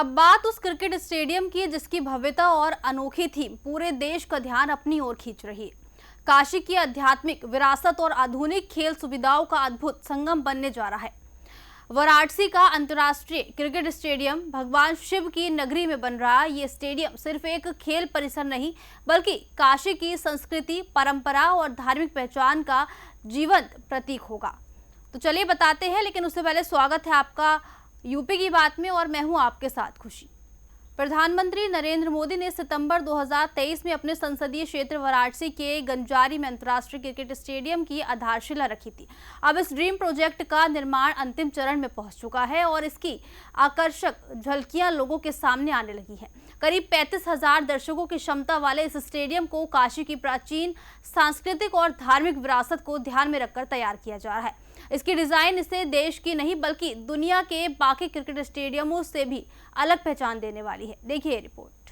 अब बात उस क्रिकेट स्टेडियम की जिसकी भव्यता और अनोखी थीम पूरे देश का ध्यान अपनी ओर खींच रही है। काशी की आध्यात्मिक विरासत और आधुनिक खेल सुविधाओं का अद्भुत संगम बनने जा रहा है। वाराणसी का अंतर्राष्ट्रीय क्रिकेट स्टेडियम भगवान शिव की नगरी में बन रहा ये स्टेडियम सिर्फ एक खेल परिसर नहीं बल्कि काशी की संस्कृति, परंपरा और धार्मिक पहचान का जीवंत प्रतीक होगा। तो चलिए बताते हैं, लेकिन उससे पहले स्वागत है आपका यूपी की बात में और मैं हूं आपके साथ खुशी। प्रधानमंत्री नरेंद्र मोदी ने सितंबर 2023 में अपने संसदीय क्षेत्र वाराणसी के गंजारी में अंतर्राष्ट्रीय क्रिकेट स्टेडियम की आधारशिला रखी थी। अब इस ड्रीम प्रोजेक्ट का निर्माण अंतिम चरण में पहुंच चुका है और इसकी आकर्षक झलकियां लोगों के सामने आने लगी हैं। करीब 35,000 दर्शकों की क्षमता वाले इस स्टेडियम को काशी की प्राचीन सांस्कृतिक और धार्मिक विरासत को ध्यान में रखकर तैयार किया जा रहा है। इसकी डिजाइन इसे देश की नहीं बल्कि दुनिया के बाकी क्रिकेट स्टेडियमों से भी अलग पहचान देने वाली है। देखिए रिपोर्ट।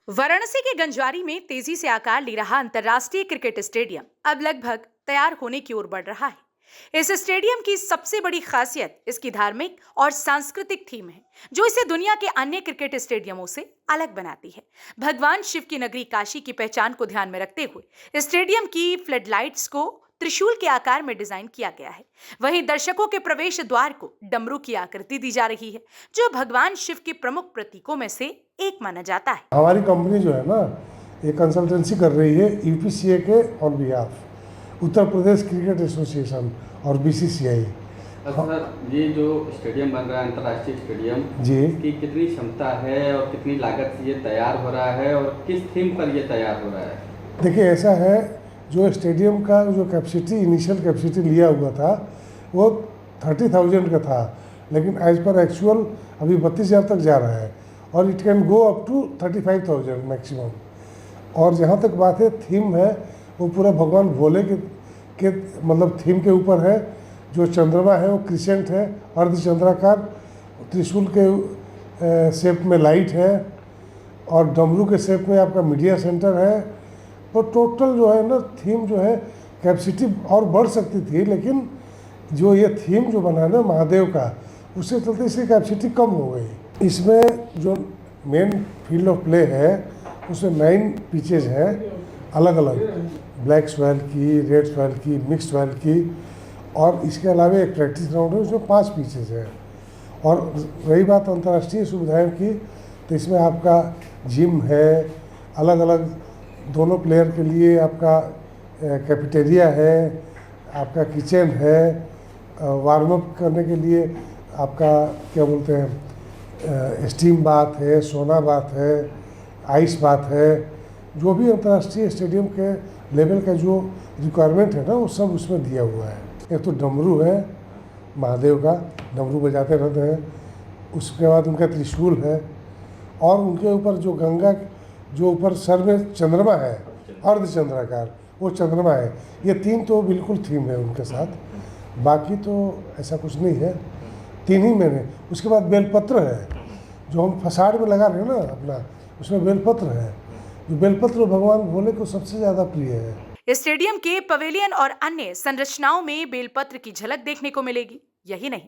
वाराणसी के गंजारी में तेजी से आकार ले रहा अंतर्राष्ट्रीय क्रिकेट स्टेडियम अब लगभग तैयार होने की ओर बढ़ रहा है। इस स्टेडियम की सबसे बड़ी खासियत इसकी धार्मिक और सांस्कृतिक थीम है, जो इसे दुनिया के अन्य क्रिकेट स्टेडियमों से अलग बनाती है। भगवान शिव की नगरी काशी की पहचान को ध्यान में रखते हुए स्टेडियम की फ्लडलाइट्स को त्रिशूल के आकार में डिजाइन किया गया है। वहीं दर्शकों के प्रवेश द्वार को डमरू की आकृति दी जा रही है, जो भगवान शिव के प्रमुख प्रतीकों में से एक माना जाता है। हमारी कंपनी जो है ना, ये कंसल्टेंसी कर रही है यूपीसीए के on behalf, Uttar Pradesh cricket association और बीसीसीआई। सर, ये जो स्टेडियम बन रहा है अंतर्राष्ट्रीय स्टेडियम जी की कितनी क्षमता है और कितनी लागत से ये तैयार हो रहा है और किस थीम पर ये तैयार हो रहा है? देखिए, ऐसा है, जो स्टेडियम का जो कैपेसिटी इनिशियल कैपेसिटी लिया हुआ था वो 30,000 का था, लेकिन एज पर एक्चुअल अभी 32,000 तक जा रहा है और it can go up to 35,000 maximum. और जहाँ तक बात है थीम है, वो पूरा भगवान भोले के मतलब थीम के ऊपर है। जो चंद्रमा है वो क्रिसेंट है, अर्धचंद्राकार, त्रिशूल के शेप में लाइट है और डमरू के शेप में आपका मीडिया सेंटर है। तो टोटल जो है ना थीम जो है, कैपेसिटी और बढ़ सकती थी, लेकिन जो ये थीम जो बना ना महादेव का, उससे चलते इसकी कैपेसिटी कम हो गई। इसमें जो मेन फील्ड ऑफ प्ले है उसमें 9 पिचेज हैं अलग अलग, ब्लैक सॉइल की, रेड सॉइल की, मिक्स सॉइल की, और इसके अलावा एक प्रैक्टिस ग्राउंड है उसमें 5 पिचेज हैं। और रही बात अंतर्राष्ट्रीय सुविधाओं की, तो इसमें आपका जिम है, अलग अलग दोनों प्लेयर के लिए आपका कैफेटेरिया है, आपका किचन है, वार्म अप करने के लिए आपका क्या बोलते हैं स्टीम बाथ है, सोना बाथ है, आइस बाथ है। जो भी अंतर्राष्ट्रीय स्टेडियम के लेवल का जो रिक्वायरमेंट है ना, वो सब उसमें दिया हुआ है। एक तो डमरू है, महादेव का डमरू बजाते रहते हैं, उसके बाद उनका त्रिशूल है और उनके ऊपर जो गंगा जो ऊपर सर में चंद्रमा है, अर्धचंद्राकार, वो चंद्रमा है। ये 3 तो बिल्कुल थीम है उनके साथ, बाकी तो ऐसा कुछ नहीं है, 3 ही मैंने। उसके बाद बेलपत्र है, जो हम फसाड में लगा रहे हैं ना अपना, उसमें बेलपत्र है। जो बेलपत्र भगवान भोले को सबसे ज़्यादा प्रिय है। स्टेडियम के पवेलियन और अन्य संरचनाओं में बेलपत्र की झलक देखने को मिलेगी। यही नहीं,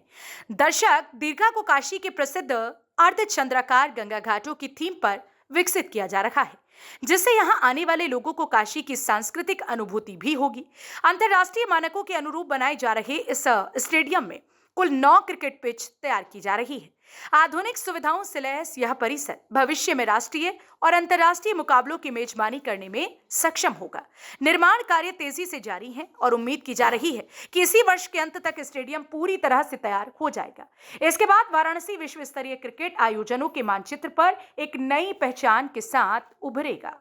दर्शक दीर्घा को काशी के प्रसिद्ध अर्धचंद्राकार गंगा घाटों की थीम पर विकसित किया जा रहा है, जिससे यहां आने वाले लोगों को काशी की सांस्कृतिक अनुभूति भी होगी। अंतर्राष्ट्रीय मानकों के अनुरूप बनाए जा रहे इस स्टेडियम में कुल 9 क्रिकेट पिच तैयार की जा रही है। आधुनिक सुविधाओं से लैस यह परिसर भविष्य में राष्ट्रीय और अंतर्राष्ट्रीय मुकाबलों की मेजबानी करने में सक्षम होगा। निर्माण कार्य तेजी से जारी है और उम्मीद की जा रही है कि इसी वर्ष के अंत तक स्टेडियम पूरी तरह से तैयार हो जाएगा। इसके बाद वाराणसी विश्व स्तरीय क्रिकेट आयोजनों के मानचित्र पर एक नई पहचान के साथ उभरेगा।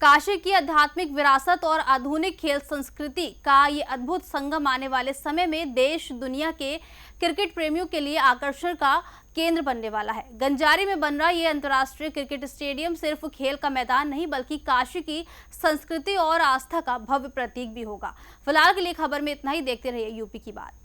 काशी की आध्यात्मिक विरासत और आधुनिक खेल संस्कृति का ये अद्भुत संगम आने वाले समय में देश दुनिया के क्रिकेट प्रेमियों के लिए आकर्षण का केंद्र बनने वाला है। गंजारी में बन रहा ये अंतर्राष्ट्रीय क्रिकेट स्टेडियम सिर्फ खेल का मैदान नहीं बल्कि काशी की संस्कृति और आस्था का भव्य प्रतीक भी होगा। फिलहाल के लिए खबर में इतना ही। देखते रहिए यूपी की बात।